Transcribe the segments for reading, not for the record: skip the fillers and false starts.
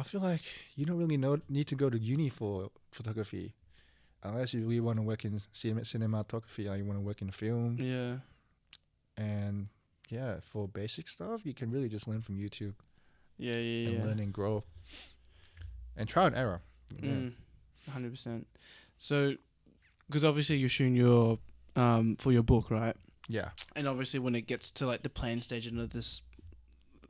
feel like you don't really need to go to uni for photography, unless you really want to work in cinematography or you want to work in film. Yeah. And yeah, for basic stuff, you can really just learn from YouTube Yeah. and learn and grow and trial and error. Yeah. 100%. So, because obviously you're shooting your for your book, right? Yeah. And obviously when it gets to like the plan stage and this,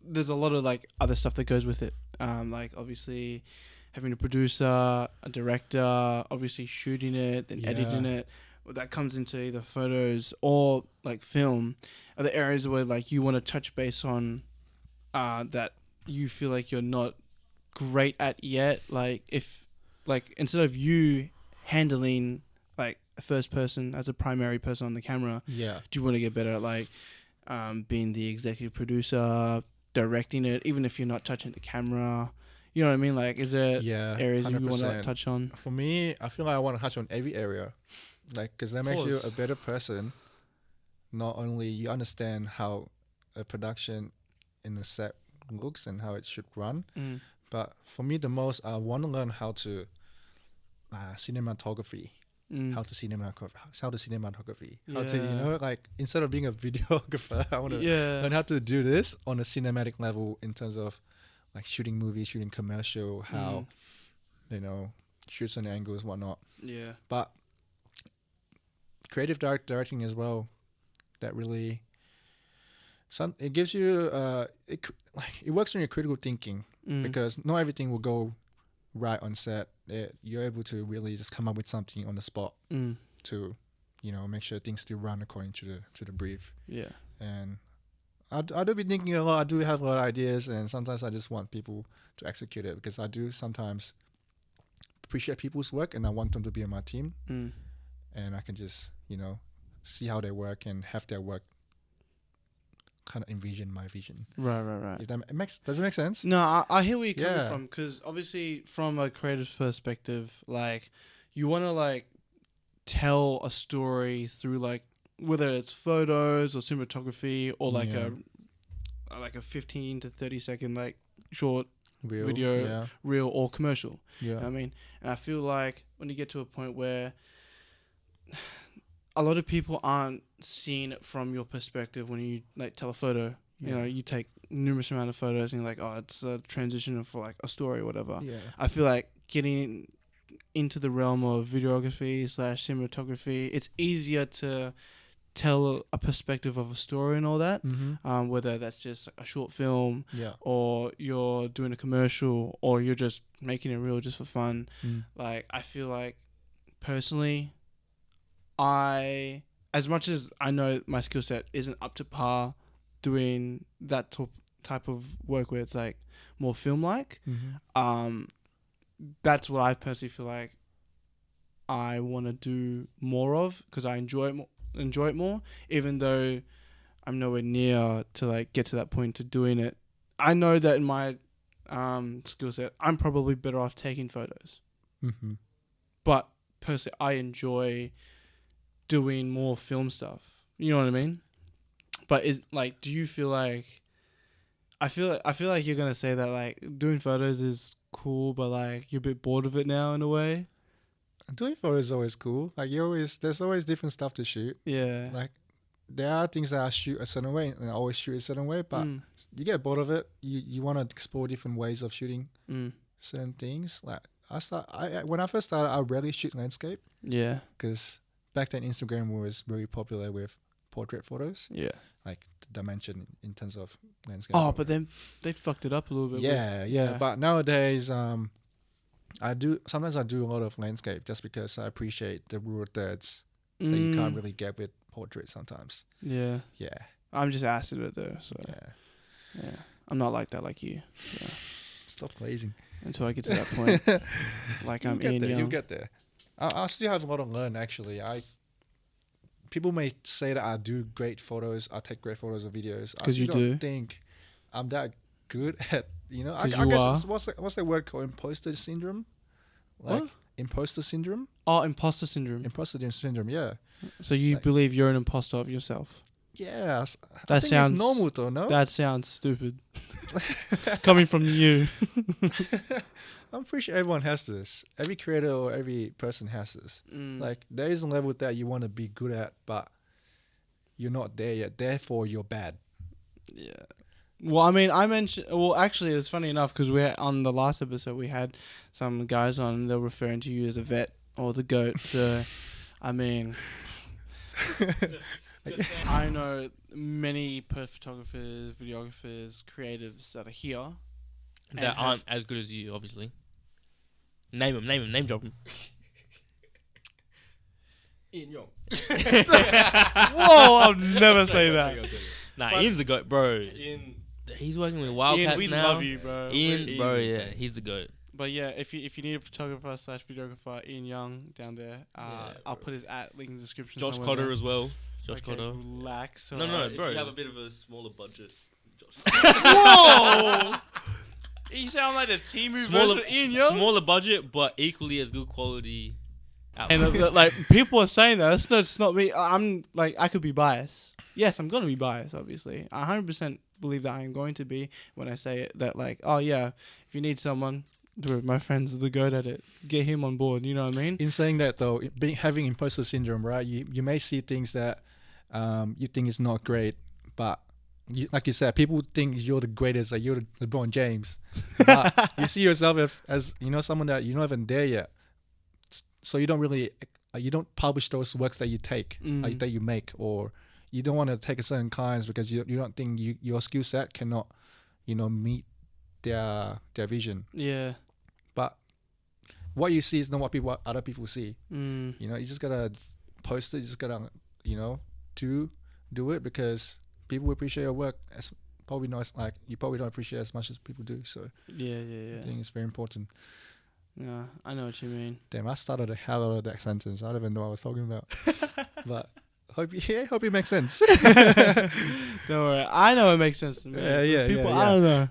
there's a lot of like other stuff that goes with it. Like obviously having a producer, a director, obviously shooting it, then editing it. That comes into either photos or like film. Are the areas where like you want to touch base on that you feel like you're not great at yet? Like if like instead of you handling like a first person as a primary person on the camera, do you want to get better at like being the executive producer, directing it, even if you're not touching the camera? You know what I mean? Like, is there areas 100%. You want to touch on? For me, I feel like I want to touch on every area, like, because that makes you a better person. Not only you understand how a production in a set looks and how it should run, but for me, the most I want to learn how to cinematography. How to cinematography. How to, like, instead of being a videographer, I want to learn how to do this on a cinematic level in terms of like shooting movies, shooting commercial, how, shoot certain angles, whatnot. Yeah. But creative directing as well, that really, it gives you, it works on your critical thinking because not everything will go right on set. You're able to really just come up with something on the spot to, make sure things still run according to the brief. Yeah. And I do be thinking a lot. I do have a lot of ideas, and sometimes I just want people to execute it because I do sometimes appreciate people's work, and I want them to be on my team. And I can just, see how they work and have their work kind of envision my vision. Right. If that does it make sense? No, I hear where you're coming from, because obviously from a creative perspective, like you want to like tell a story through like whether it's photos or cinematography or like a 15 to 30 second like short video, reel or commercial. Yeah, you know what I mean, and I feel like when you get to a point where a lot of people aren't seeing it from your perspective when you like tell a photo. You take numerous amount of photos and you're like, oh, it's a transition for like a story or whatever. Yeah. I feel like getting into the realm of videography / cinematography, it's easier to tell a perspective of a story and all that, whether that's just a short film or you're doing a commercial or you're just making it real just for fun. Like, I feel like personally, as much as I know my skill set isn't up to par doing that type of work where it's like more film-like, that's what I personally feel like I want to do more of, because I enjoy it more, even though I'm nowhere near to like get to that point to doing it. I know that in my skill set, I'm probably better off taking photos. But personally, I enjoy doing more film stuff. You know what I mean? But do you feel like I feel like you're gonna say that like doing photos is cool, but like you're a bit bored of it now in a way? Doing photos is always cool. Like there's always different stuff to shoot. Yeah. Like there are things that I shoot a certain way and I always shoot a certain way, but you get bored of it. You want to explore different ways of shooting certain things. Like when I first started, I rarely shoot landscape. Yeah. Because back then Instagram was very popular with portrait photos. Yeah. Like the dimension in terms of landscape. Oh, but then they fucked it up a little bit. Yeah. But nowadays, sometimes I do a lot of landscape just because I appreciate the raw thirds that you can't really get with portraits sometimes. Yeah. Yeah. I'm just acid with it though, so yeah. I'm not like that like you. So. Stop glazing. Until I get to that point. Like I'm Ian Young. You'll get there. I still have a lot to learn actually. People may say that I do great photos, I take great photos of videos. Because you do. I don't think I'm that good at, I guess what's the word called? Imposter syndrome? Like what? Imposter syndrome? Oh, imposter syndrome. Imposter syndrome, yeah. So you believe you're an imposter of yourself? Yeah, I That think sounds it's normal though, no? That sounds stupid. Coming from you. I'm pretty sure everyone has this. Every creator or every person has this. Like, there is a level that you want to be good at, but you're not there yet. Therefore, you're bad. Yeah. Well, I mean, I mentioned. Well, actually, it's funny enough because we're on the last episode we had some guys on. And they're referring to you as a vet or the goat. So, I mean, I know many photographers, videographers, creatives that are here that aren't as good as you, obviously. Name drop them. Ian Young. Whoa! I'll never say that. Nah, But Ian's the goat, bro. Ian, He's working with Wildcats we now. love you, bro. Ian, bro, yeah, he's the goat. But yeah, if you need a photographer / videographer, Ian Young down there. Yeah, I'll bro. put his link in the description. Josh somewhere Cotter there. as well. Josh Okay, Cotter. relax. No, alright. bro. If you have a bit of a smaller budget, Whoa! You sound like the Timu version of Ian Young. Smaller budget, but equally as good quality. And like people are saying that. It's not me. I'm like I could be biased. Yes, I'm gonna be biased. Obviously, I 100% believe that I am going to be when I say it. That like, oh yeah, if you need someone, my friends are the goat at it. Get him on board. You know what I mean? In saying that though, having imposter syndrome, right? You may see things that you think is not great, but like you said, people think you're the greatest, like you're the LeBron James. But you see yourself as someone that you're not even there yet. So you don't really, you don't publish those works that you take, that you make, or you don't want to take a certain clients because you don't think your skill set cannot, meet their vision. Yeah. But what you see is not what other people see. Mm. You just gotta post it. You just gotta, do it because people appreciate your work. As probably not like you probably don't appreciate as much as people do. So Yeah. I think it's very important. Yeah, I know what you mean. Damn, I started the hell out of that sentence. I don't even know what I was talking about. But hope it makes sense. Don't worry, I know it makes sense to me. Yeah, People, yeah. I don't know.